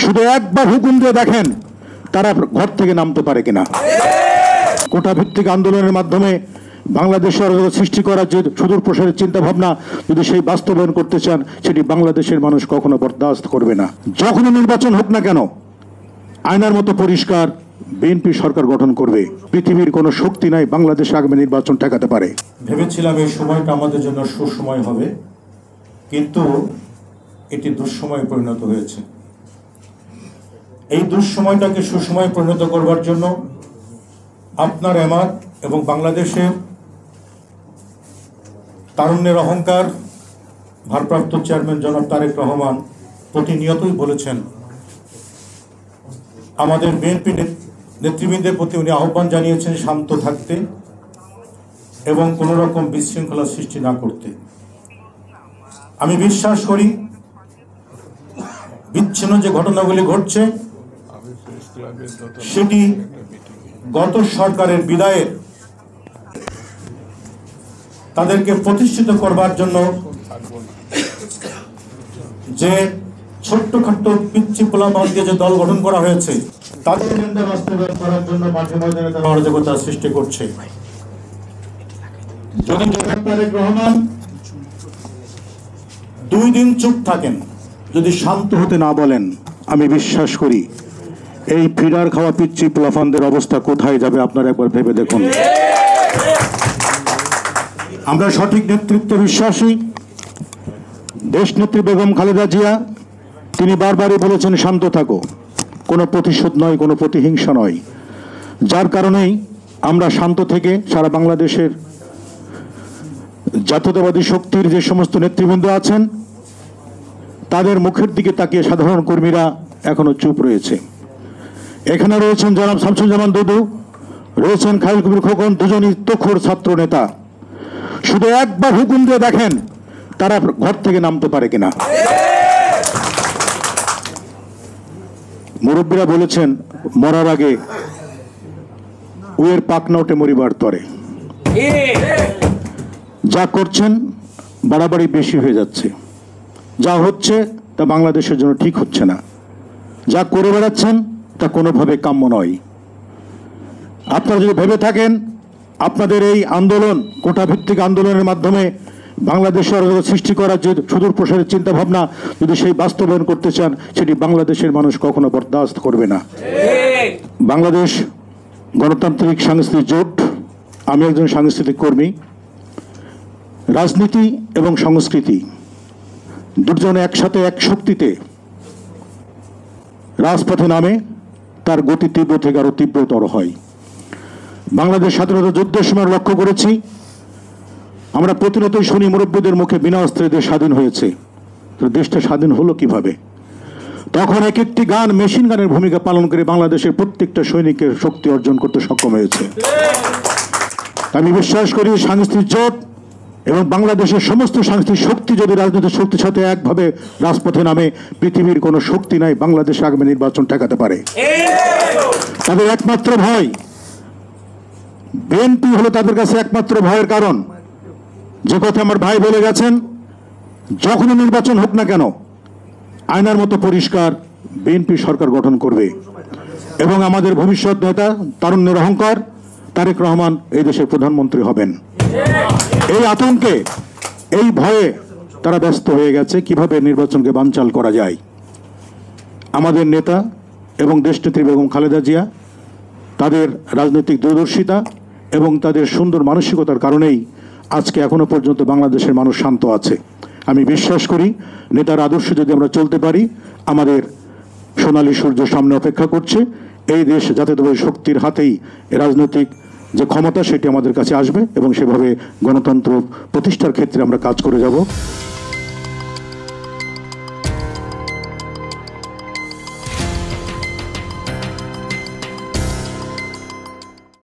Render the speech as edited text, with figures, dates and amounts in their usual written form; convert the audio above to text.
শুধু একবার হুকুম দিয়ে দেখেন তারা ঘর থেকে নামতে পারে কিনা। কোটা ভিত্তিক আন্দোলনের মাধ্যমে বাংলাদেশের সৃষ্টি করার যে সুদূর প্রসারের চিন্তা ভাবনা যদি সেই বাস্তবায়ন করতে চান, সেটি বাংলাদেশের মানুষ কখনো বরদাস্ত করবে না। যখনই নির্বাচন হোক না কেন, আয়নার মতো পরিষ্কার বিএনপি সরকার গঠন করবে। পৃথিবীর কোনো শক্তি নাই বাংলাদেশ আগামী নির্বাচন ঠেকাতে পারে। ভেবেছিলাম এই সময়টা আমাদের জন্য সুসময় হবে, কিন্তু এটি দুঃসময়ে পরিণত হয়েছে। এই দুঃসময়টাকে সুসময়ে পরিণত করবার জন্য আপনার আমার এবং বাংলাদেশের তারুণ্যের অহংকার ভারপ্রাপ্ত চেয়ারম্যান জনাব তারেক রহমান প্রতিনিয়তই বলেছেন। আমাদের বিএনপি নেতৃবৃন্দের প্রতি উনি আহ্বান জানিয়েছেন শান্ত থাকতে এবং কোনো রকম বিশৃঙ্খলা সৃষ্টি না করতে। আমি বিশ্বাস করি বিচ্ছিন্ন যে ঘটনাগুলি ঘটছে সেটি গত সরকারের বিদায়ে তাদেরকে প্রতিষ্ঠিত করবার জন্য যে ছোট্টখাট্ট পিচ্ছি পোলাপান দিয়ে যে দল গঠন করা হয়েছে, তাদের এজেন্ডা বাস্তবায়ন করার জন্য মাঠে ময়দানে তারা অরাজকতা সৃষ্টি করছে। যদি জনাব তারেক রহমান 2 দিন চুপ থাকেন, যদি শান্ত হতে না বলেন, আমি বিশ্বাস করি এই ফিডার খাওয়া পিচ্ছি পোলাপানদের অবস্থা কোথায় যাবে আপনারা একবার ভেবে দেখুন। আমরা সঠিক নেতৃত্ব বিশ্বাসী। দেশনেত্রী বেগম খালেদা জিয়া তিনি বারবারই বলেছেন শান্ত থাকো, কোনো প্রতিশোধ নয়, কোনো প্রতিহিংসা নয়। যার কারণেই আমরা শান্ত থেকে সারা বাংলাদেশের জাতীয়তাবাদী শক্তির যে সমস্ত নেতৃবৃন্দ আছেন তাদের মুখের দিকে তাকিয়ে সাধারণ কর্মীরা এখনো চুপ রয়েছে। এখানে রয়েছেন জনাব শামসুজ্জামান দুদু, রয়েছেন খায়রুল কবির খোকন, দুজনই তুখোড় ছাত্র নেতা। শুধু একবার হুকুম দিয়ে দেখেন তারা ঘর থেকে নামতে পারে কিনা। মুরব্বীরা বলেছেন মরার আগে উয়ের পাকনা ওঠে মরিবার তরে। যা করছেন বাড়াবাড়ি বেশি হয়ে যাচ্ছে। যা হচ্ছে তা বাংলাদেশের জন্য ঠিক হচ্ছে না। যা করে বেড়াচ্ছেন তা কোনোভাবে কাম্য নয়। আপনারা যদি ভেবে থাকেন আপনাদের এই আন্দোলন, কোটা ভিত্তিক আন্দোলনের মাধ্যমে বাংলাদেশের সৃষ্টি করার যে সুদূর প্রসারের চিন্তা ভাবনা যদি সেই বাস্তবায়ন করতে চান, সেটি বাংলাদেশের মানুষ কখনো বরদাস্ত করবে না। বাংলাদেশ গণতান্ত্রিক সাংস্কৃতিক জোট, আমি একজন সাংস্কৃতিক কর্মী। রাজনীতি এবং সংস্কৃতি দুজন একসাথে এক শক্তিতে রাজপথে নামে, তার গতি তীব্র থেকে আরো তীব্রতর হয়। বাংলাদেশ স্বাধীনতা যুদ্ধের সময় লক্ষ্য করেছি, আমরা প্রতিনিয়তই শুনি মুরব্বীদের মুখে বিনা অস্ত্রে দেশ স্বাধীন হয়েছে। তো দেশটা স্বাধীন হলো কিভাবে? তখন এক একটি গান মেশিন গানের ভূমিকা পালন করে বাংলাদেশের প্রত্যেকটা সৈনিকের শক্তি অর্জন করতে সক্ষম হয়েছে। আমি বিশ্বাস করি সাংস্কৃতিক জোট এবং বাংলাদেশের সমস্ত সাংস্কৃতিক শক্তি যদি রাজনৈতিক শক্তির সাথে একভাবে রাজপথে নামে, পৃথিবীর কোনো শক্তি নাই বাংলাদেশে আগামী নির্বাচন ঠেকাতে পারে। তাদের একমাত্র ভয় বিএনপি হলো তাদের কাছে একমাত্র ভয়ের কারণ। যে কথা আমার ভাই বলে গেছেন, যখনই নির্বাচন হোক না কেন, আয়নার মতো পরিষ্কার বিএনপি সরকার গঠন করবে এবং আমাদের ভবিষ্যৎ নেতা তারুণ্যের অহংকার তারেক রহমান এই দেশের প্রধানমন্ত্রী হবেন। এই আতঙ্কে, এই ভয়ে তারা ব্যস্ত হয়ে গেছে কিভাবে নির্বাচনকে বানচাল করা যায়। আমাদের নেতা এবং দেশনেত্রী বেগম খালেদা জিয়া তাদের রাজনৈতিক দূরদর্শিতা এবং তাদের সুন্দর মানসিকতার কারণেই আজকে এখনো পর্যন্ত বাংলাদেশের মানুষ শান্ত আছে। আমি বিশ্বাস করি নেতার আদর্শে যদি আমরা চলতে পারি, আমাদের সোনালী সূর্য সামনে অপেক্ষা করছে। এই দেশ জাতীয়তাবাদী শক্তির হাতেই রাজনৈতিক যে ক্ষমতা সেটি আমাদের কাছে আসবে এবং সেভাবে গণতন্ত্র প্রতিষ্ঠার ক্ষেত্রে আমরা কাজ করে যাব।